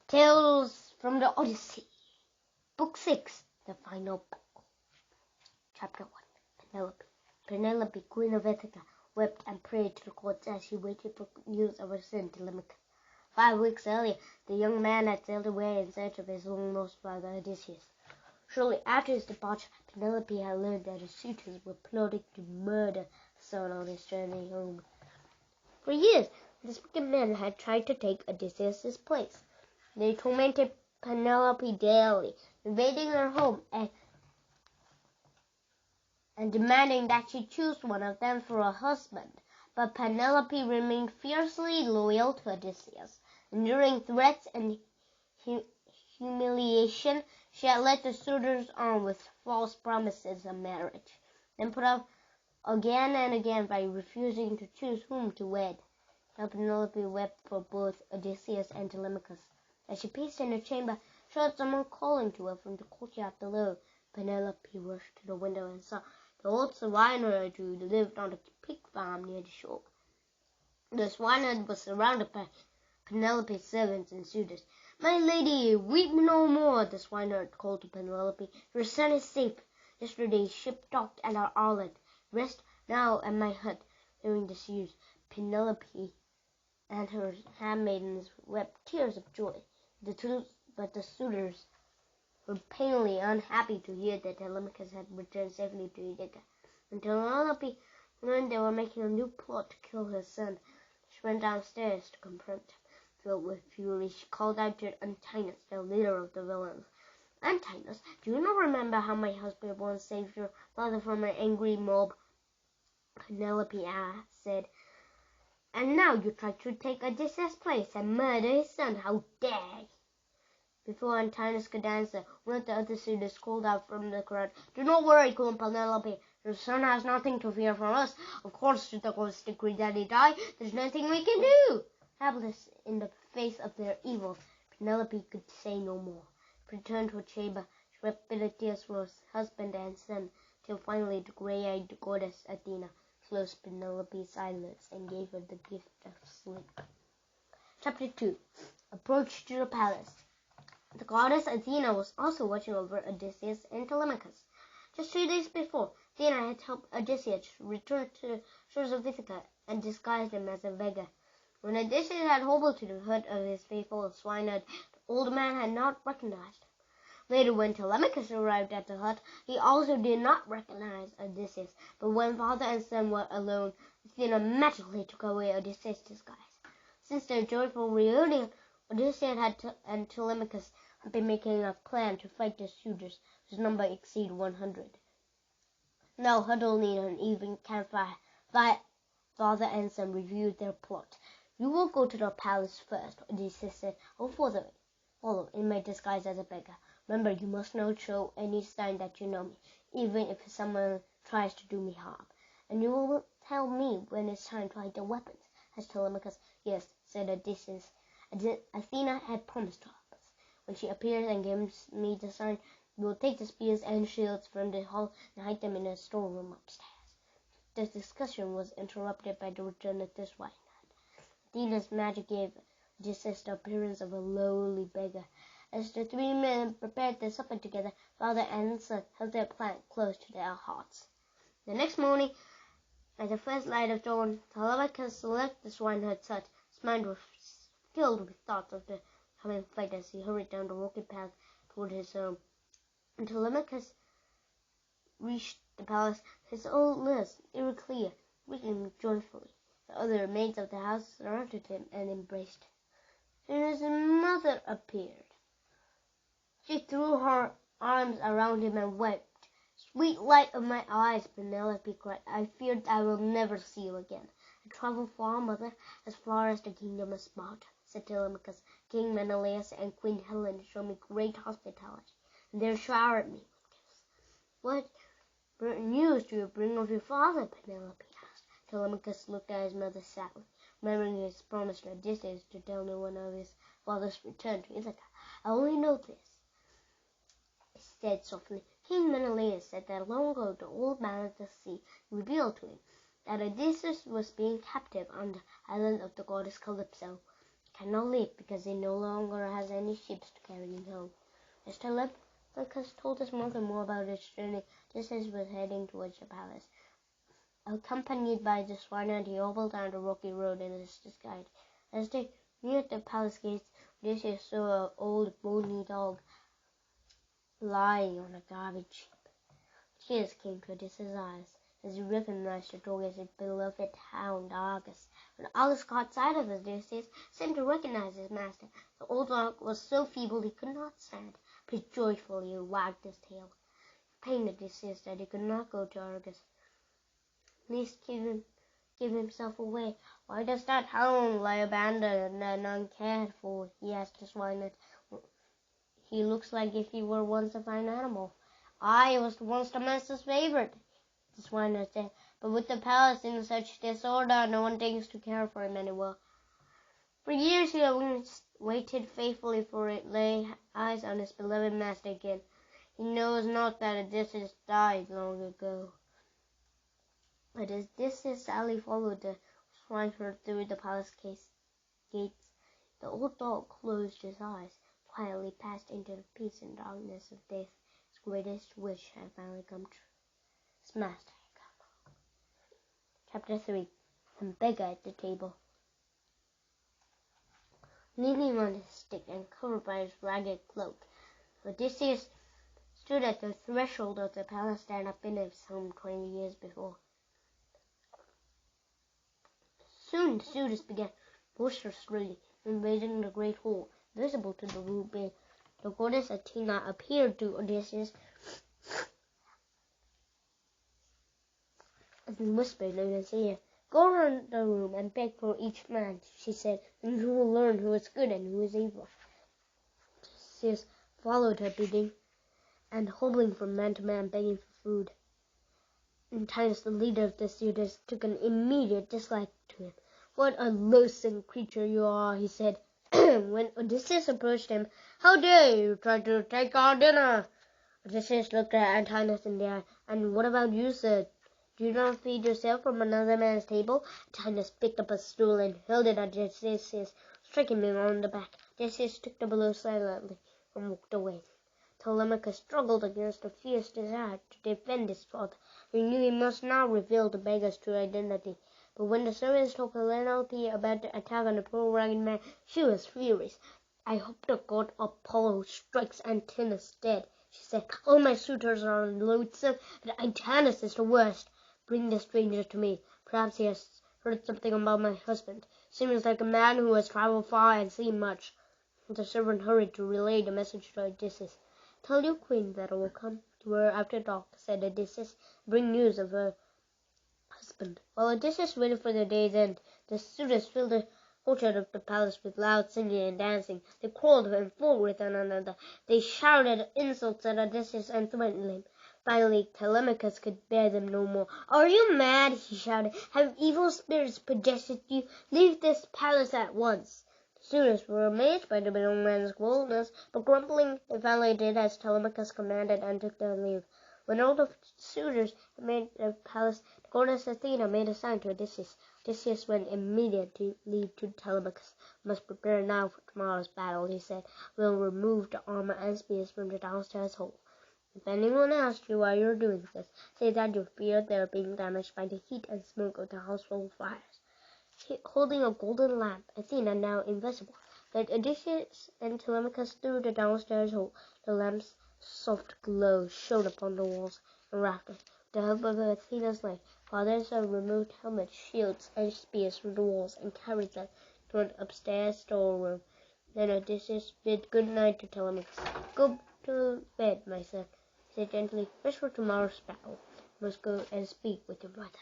Tales from the Odyssey, Book 6, The Final Battle. Chapter 1, Penelope. Penelope, queen of Ithaca, wept and prayed to the gods as she waited for news of her son Telemachus. 5 weeks earlier, the young man had sailed away in search of his long-lost brother Odysseus. Shortly after his departure, Penelope had learned that his suitors were plotting to murder her son on his journey home. For years, this wicked men had tried to take Odysseus' place. They tormented Penelope daily, invading her home and demanding that she choose one of them for a husband. But Penelope remained fiercely loyal to Odysseus. Enduring threats and humiliation, she had led the suitors on with false promises of marriage, then put off again and again by refusing to choose whom to wed. Now Penelope wept for both Odysseus and Telemachus. As she paced in her chamber, she heard someone calling to her from the courtyard below. Penelope rushed to the window and saw the old swineherd who lived on the pig farm near the shore. The swineherd was surrounded by Penelope's servants and suitors. "My lady, weep no more," the swineherd called to Penelope. "Your son is safe. Yesterday's ship docked at our island. Rest now at my hut." Hearing this news, Penelope and her handmaidens wept tears of joy. But the suitors were painfully unhappy to hear that Telemachus had returned safely to Ithaca. When Penelope learned they were making a new plot to kill her son, she went downstairs to confront him. Filled with fury, she called out to Antinous, the leader of the villains. "Antinous, do you not remember how my husband once saved your father from an angry mob?" Penelope said, "And now you try to take Odysseus' place and murder his son. How dare you?" Before Antinous could answer, one of the other suitors called out from the crowd, "Do not worry, Queen Penelope. Your son has nothing to fear from us. Of course, should the gods decree that he die, there's nothing we can do." Helpless in the face of their evils, Penelope could say no more. She returned to her chamber. She wept bitter tears for her husband and son, till finally the grey-eyed goddess Athena closed Penelope's eyelids and gave her the gift of sleep. Chapter 2. Approach to the palace. The goddess Athena was also watching over Odysseus and Telemachus. Just 2 days before, Athena had helped Odysseus return to the shores of Ithaca and disguised him as a beggar. When Odysseus had hobbled to the hut of his faithful swineherd, the old man had not recognized him. Later, when Telemachus arrived at the hut, he also did not recognize Odysseus. But when father and son were alone, Athena magically took away Odysseus' disguise. Since their joyful reunion, Odysseus and Telemachus had been making a plan to fight the suitors, whose number exceeded 100. Now, huddled in an even campfire, father and son reviewed their plot. "You will go to the palace first," Odysseus said. "I'll follow in my disguise as a beggar. Remember, you must not show any sign that you know me, even if someone tries to do me harm. And you will tell me when it's time to hide the weapons," asked Telemachus. "Yes," said Odysseus. "Athena had promised to help us. When she appears and gives me the sign, we will take the spears and shields from the hall and hide them in a storeroom upstairs." The discussion was interrupted by the return of the swineherd. Athena's magic gave Odysseus the appearance of a lowly beggar. As the 3 men prepared their supper together, father and son held their plan close to their hearts. The next morning, at the first light of dawn, Telemachus left the swineherd's hut. His mind was filled with thoughts of the coming fight as he hurried down the rocky path toward his home. When Telemachus reached the palace, his old nurse, Euryclea, greeted him joyfully. The other maids of the house surrounded him and embraced him. Soon his mother appeared. She threw her arms around him and wept. "Sweet light of my eyes," Penelope cried, "I feared I will never see you again." "I traveled far, mother, as far as the kingdom of Sparta," said Telemachus. "King Menelaus and Queen Helen showed me great hospitality, and they showered me with gifts." "What news do you bring of your father?" Penelope asked. Telemachus looked at his mother sadly, remembering his promise to Odysseus to tell no one of his father's return to Ithaca. "I only know this," he said softly. "King Menelaus said that long ago the old man of the sea revealed to him that Odysseus was being captive on the island of the goddess Calypso. cannot leave because he no longer has any ships to carry him home. As Telemachus told his mother more about his journey, Odysseus was heading towards the palace. Accompanied by the swineherd, he hobbled down the rocky road in his disguise. As they neared the palace gates, Odysseus saw an old bony dog lying on a garbage heap. Tears came to Odysseus' eyes as he recognized the dog as his beloved hound Argus. When Argus caught sight of Odysseus, seemed to recognize his master. The old dog was so feeble he could not stand, but joyfully he wagged his tail. It pained Odysseus that he could not go to Argus. Please give himself away. Why does that hound lie abandoned and uncared for? He asked the swineherd. He looks like if he were once a fine animal. I was once the master's favorite, the swineherd said, but with the palace in such disorder, no one thinks to care for him anymore. For years he has waited faithfully for it, lay eyes on his beloved master again. He knows not that Odysseus died long ago. But as Odysseus sadly followed the swineherd through the palace gates, the old dog closed his eyes, quietly passed into the peace and darkness of death. His greatest wish had finally come true. His master had come home. Chapter 3. The beggar at the table. Leaning on his stick and covered by his ragged cloak, Odysseus stood at the threshold of the palace that had been his home 20 years before. Soon the suitors began boisterously invading the great hall, visible to the rude being. The goddess Athena appeared to Odysseus and whispered in his ear, "Go around the room and beg for each man," she said, "and you will learn who is good and who is evil." Odysseus followed her bidding, and hobbling from man to man begging for food. Antinous, the leader of the suitors, took an immediate dislike to him. "What a loathsome creature you are," he said. When Odysseus approached him, "How dare you try to take our dinner?" Odysseus looked at Antinous in the eye. "And what about you, sir? Do you not feed yourself from another man's table?" Antinous picked up a stool and hurled it at Odysseus, striking him on the back. Odysseus took the blow silently and walked away. Telemachus struggled against a fierce desire to defend his father. He knew he must not reveal the beggar's true identity. But when the servants told Penelope about the attack on the poor ragged man, she was furious. "I hope the god Apollo strikes Antinous dead," she said. "All my suitors are loathsome, but Antinous is the worst. Bring the stranger to me. Perhaps he has heard something about my husband. Seems like a man who has traveled far and seen much." The servant hurried to relay the message to Odysseus. "Tell your queen that I will come to her after dark," said Odysseus. "Bring news of her husband." While Odysseus waited for the day's end, the suitors filled the courtyard of the palace with loud singing and dancing. They quarreled and fought with one another. They shouted insults at Odysseus and threatened him. Finally, Telemachus could bear them no more. "Are you mad?" he shouted. "Have evil spirits possessed you? Leave this palace at once." The suitors were amazed by the young man's boldness, but grumbling, they finally did as Telemachus commanded and took their leave. When all the suitors had made the palace, the goddess Athena made a sign to Odysseus. Odysseus went immediately to Telemachus. "We must prepare now for tomorrow's battle," he said. "We'll remove the armor and spears from the downstairs hall. If anyone asks you why you're doing this, say that you fear they're being damaged by the heat and smoke of the household fires." Holding a golden lamp, Athena, now invisible, led Odysseus and Telemachus through the downstairs hall. The lamp's soft glow shone upon the walls and rafters. With the help of Athena's light, father and son removed helmets, shields, and spears from the walls and carried them to an upstairs storeroom. Then Odysseus bid good night to Telemachus. "Go to bed, my son," he said gently. "Rest for tomorrow's battle. You must go and speak with your mother."